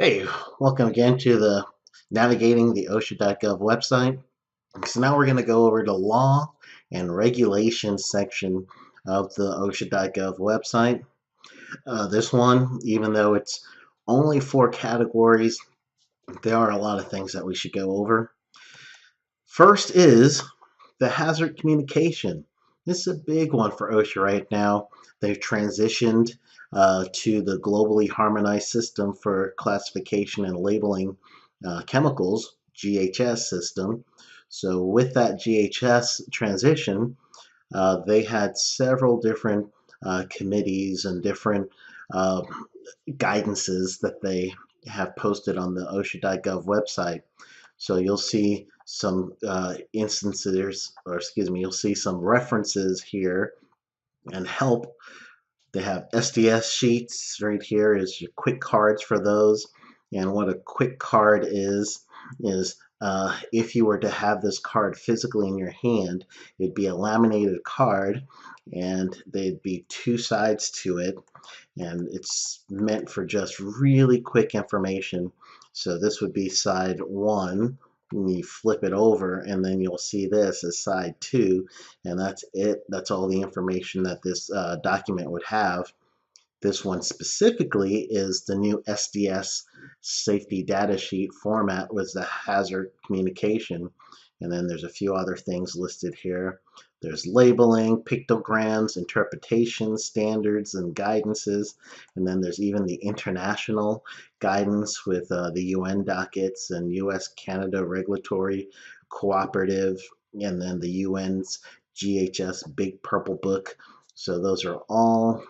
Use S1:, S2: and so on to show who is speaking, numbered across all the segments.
S1: Hey, welcome again to the navigating the OSHA.gov website. So now we're going to go over the law and regulations section of the OSHA.gov website. This one, even though it's only 4 categories, there are a lot of things that we should go over. First is the hazard communication. This is a big one for OSHA right now. They've transitioned to the globally harmonized system for classification and labeling chemicals, GHS system. So with that GHS transition, they had several different committees and different uh, guidances that they have posted on the OSHA.gov website. So you'll see some instances, or excuse me, you'll see some references here and help. They have SDS sheets right here is your quick cards for those. And what a quick card is if you were to have this card physically in your hand, it'd be a laminated card and there'd be 2 sides to it, and it's meant for just really quick information. So this would be side 1, and you flip it over and then you'll see this as side 2, and that's it. That's all the information that this document would have. This one specifically is the new SDS safety data sheet format with the hazard communication. And then there's a few other things listed here. There's labeling, pictograms, interpretations, standards, and guidances. And then there's even the international guidance with the UN dockets and US-Canada regulatory cooperative, and then the UN's GHS Big Purple Book. So those are all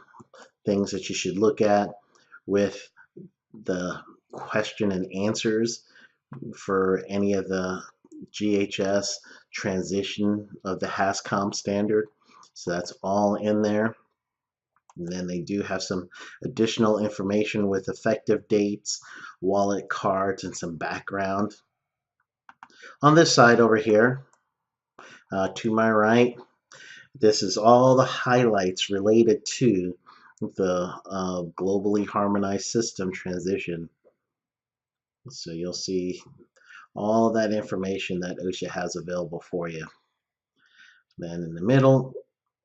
S1: things that you should look at with the question and answers for any of the GHS transition of the HASCOM standard. So that's all in there. And then they do have some additional information with effective dates, wallet cards, and some background. On this side over here, to my right, this is all the highlights related to the globally harmonized system transition. So you'll see all that information that OSHA has available for you. Then in the middle,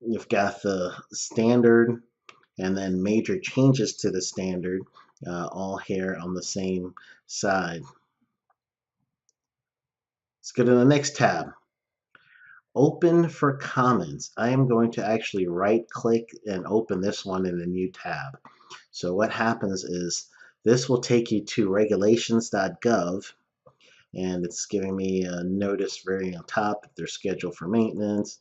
S1: you've got the standard and then major changes to the standard, all here on the same side. Let's go to the next tab. Open for comments. I am going to actually right click and open this one in a new tab. So what happens is this will take you to regulations.gov, and it's giving me a notice very on top that they're scheduled for maintenance.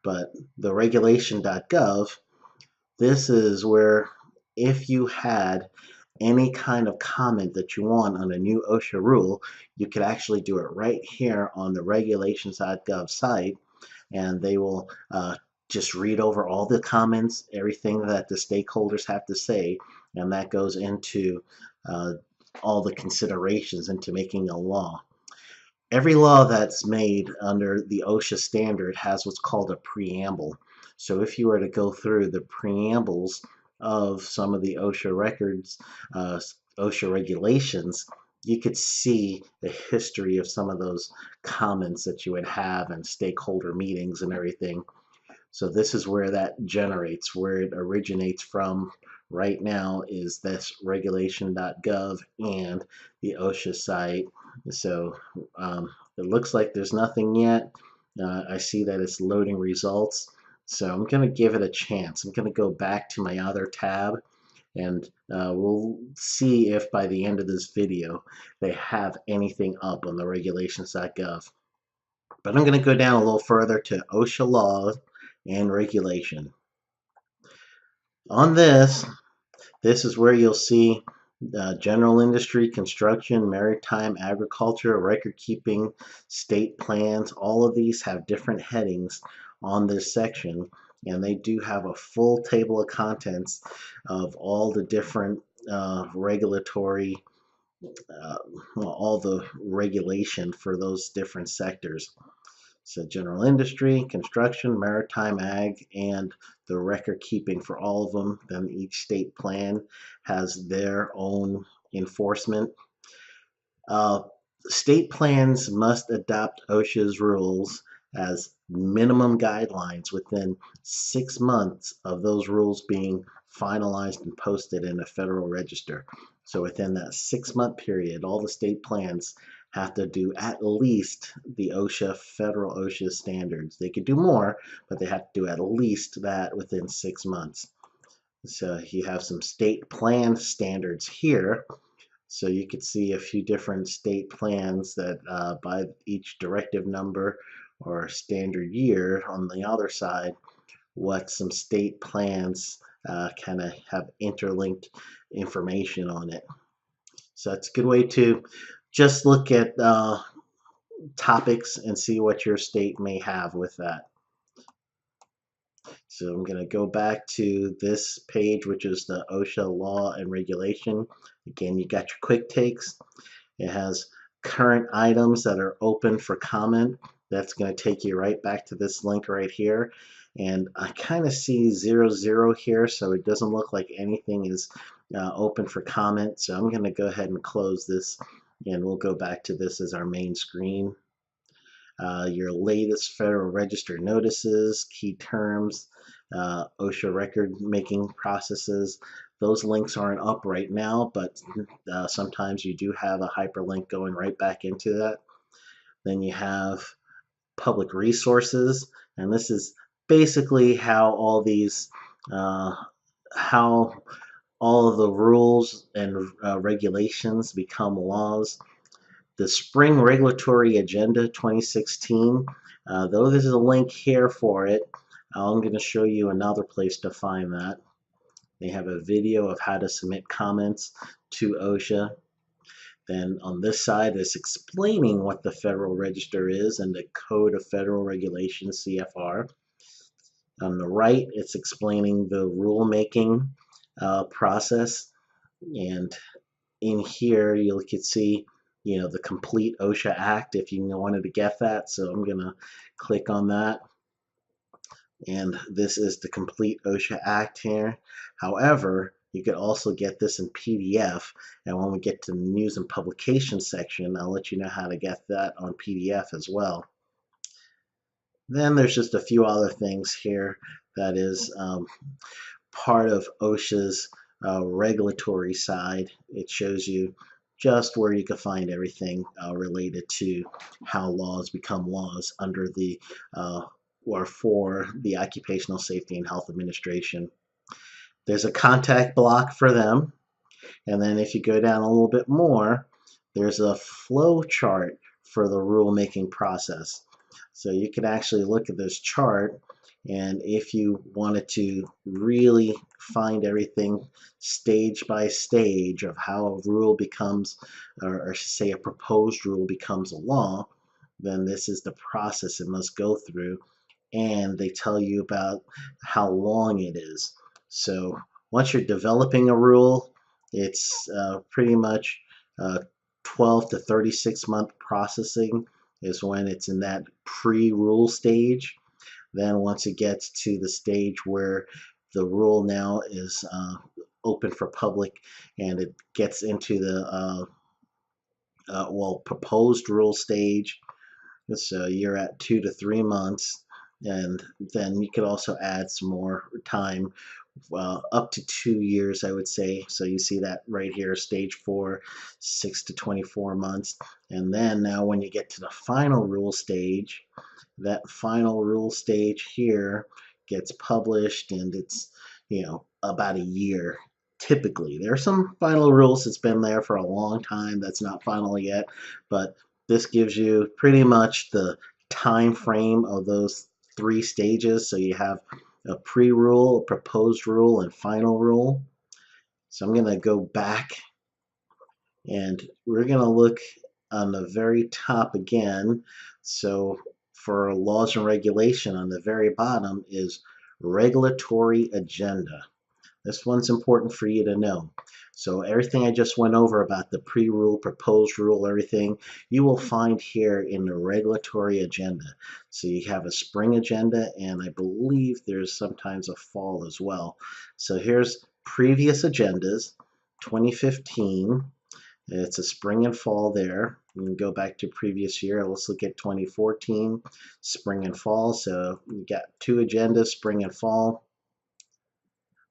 S1: But the regulation.gov, this is where if you had any kind of comment that you want on a new OSHA rule, you could actually do it right here on the regulations.gov site, and they will just read over all the comments, everything that the stakeholders have to say, and that goes into all the considerations into making a law. Every law that's made under the OSHA standard has what's called a preamble. So if you were to go through the preambles of some of the OSHA records, OSHA regulations, you could see the history of some of those comments that you would have and stakeholder meetings and everything. So this is where that generates, where it originates from right now is this regulation.gov and the OSHA site. So it looks like there's nothing yet. I see that it's loading results. So I'm going to give it a chance. I'm going to go back to my other tab, and we'll see if by the end of this video they have anything up on the regulations.gov. But I'm going to go down a little further to OSHA law and regulation. On this is where you'll see general industry, construction, maritime, agriculture, record keeping, state plans. All of these have different headings on this section, and they do have a full table of contents of all the different regulatory, all the regulation for those different sectors. So general industry, construction, maritime, ag, and the record keeping for all of them. Then each state plan has their own enforcement. Uh, State plans must adopt OSHA's rules as minimum guidelines within 6 months of those rules being finalized and posted in the Federal Register. So within that 6 month period, all the state plans have to do at least the OSHA, federal OSHA standards. They could do more, but they have to do at least that within 6 months. So you have some state plan standards here. So you could see a few different state plans that by each directive number or standard year on the other side, what some state plans kind of have interlinked information on it. So it's a good way to just look at topics and see what your state may have with that. So I'm going to go back to this page, which is the OSHA law and regulation. Again, you got your quick takes. It has current items that are open for comment. That's going to take you right back to this link right here. And I kind of see 00 here, so it doesn't look like anything is open for comment. So I'm going to go ahead and close this, and we'll go back to this as our main screen. Your latest Federal Register notices, key terms, OSHA record making processes. Those links aren't up right now, but sometimes you do have a hyperlink going right back into that. Then you have public resources, and this is basically how all these, how all of the rules and regulations become laws. The Spring Regulatory Agenda 2016, though there's a link here for it, I'm going to show you another place to find that. They have a video of how to submit comments to OSHA. Then on this side, it's explaining what the Federal Register is and the Code of Federal Regulations, CFR. On the right, it's explaining the rulemaking process. And in here, you can see, the complete OSHA Act if you wanted to get that. So I'm going to click on that. And this is the complete OSHA Act here. However, you could also get this in PDF. And when we get to the news and publication section, I'll let you know how to get that on PDF as well. Then there's just a few other things here that is part of OSHA's regulatory side. It shows you just where you can find everything related to how laws become laws under the or for the Occupational Safety and Health Administration. There's a contact block for them, and then if you go down a little bit more, there's a flow chart for the rulemaking process. So you can actually look at this chart, and if you wanted to really find everything stage by stage of how a rule becomes, or say a proposed rule becomes a law, then this is the process it must go through. And they tell you about how long it is. So once you're developing a rule, it's pretty much 12 to 36 month processing is when it's in that pre-rule stage. Then once it gets to the stage where the rule now is open for public and it gets into the proposed rule stage, so you're at 2 to 3 months, and then you could also add some more time, up to 2 years, I would say. So you see that right here, stage 4, 6 to 24 months. And then now when you get to the final rule stage, that final rule stage here gets published, and it's, about a year. Typically, there are some final rules that's been there for a long time that's not final yet, but this gives you pretty much the time frame of those 3 stages. So you have a pre-rule, a proposed rule, and final rule. So I'm going to go back, and we're going to look on the very top again. So for laws and regulation, on the very bottom is regulatory agenda. This one's important for you to know. So everything I just went over about the pre-rule, proposed rule, everything, you will find here in the regulatory agenda. So you have a spring agenda, and I believe there's sometimes a fall as well. So here's previous agendas, 2015, It's a spring and fall there. You can go back to previous year. Let's look at 2014, spring and fall. So you got two agendas, spring and fall.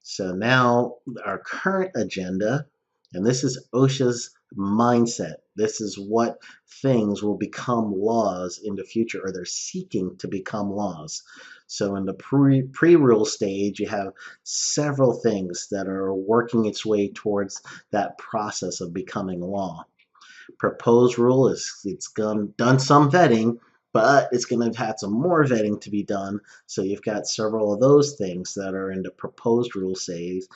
S1: So now our current agenda, and this is OSHA's mindset. This is what things will become laws in the future, or they're seeking to become laws. So in the pre-rule stage, you have several things that are working its way towards that process of becoming law. Proposed rule is it's done some vetting, but it's going to have had some more vetting to be done. So you've got several of those things that are in the proposed rule stage,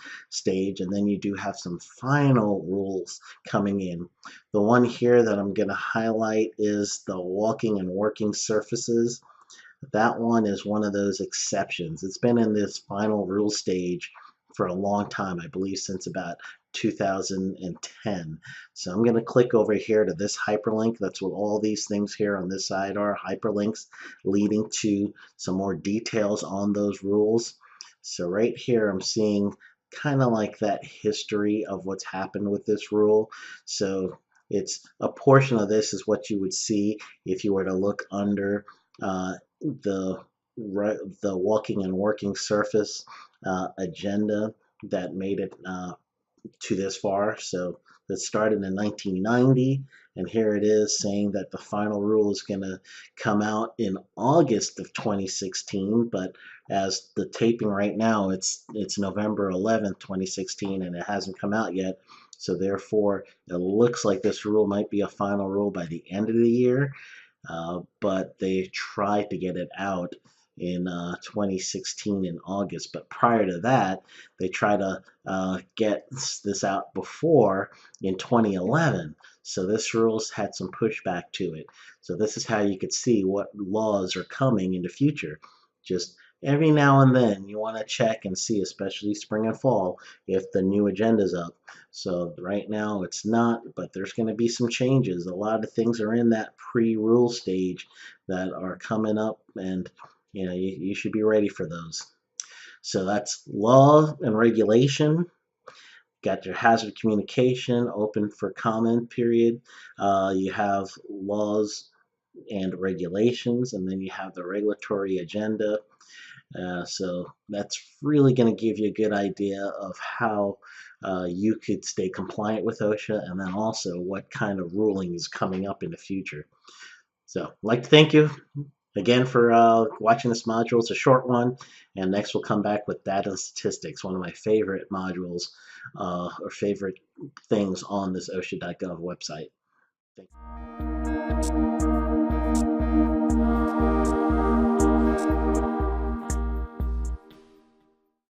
S1: and then you do have some final rules coming in. The one here that I'm going to highlight is the walking and working surfaces. That one is one of those exceptions. It's been in this final rule stage for a long time, I believe since about 2010. So I'm going to click over here to this hyperlink. That's what all these things here on this side are, hyperlinks leading to some more details on those rules. So right here I'm seeing kind of like that history of what's happened with this rule. So it's a portion of this is what you would see if you were to look under the the walking and working surface agenda that made it to this far. So that started in 1990, and here it is saying that the final rule is going to come out in August of 2016. But as the taping right now, it's November 11th, 2016, and it hasn't come out yet. So therefore, it looks like this rule might be a final rule by the end of the year. But they tried to get it out in 2016 in August. But prior to that, they tried to get this out before in 2011. So this rule's had some pushback to it. So this is how you could see what laws are coming in the future. Just every now and then you want to check and see, especially spring and fall, if the new agenda's up. So right now it's not, but there's going to be some changes. A lot of things are in that pre-rule stage that are coming up, and you should be ready for those. So that's law and regulation. Got your hazard communication open for comment period. You have laws and regulations, and then you have the regulatory agenda. So that's really going to give you a good idea of how you could stay compliant with OSHA, and then also what kind of ruling is coming up in the future. So I'd like to thank you again for watching this module. It's a short one, and next we'll come back with data and statistics, one of my favorite modules or favorite things on this OSHA.gov website. Thank you.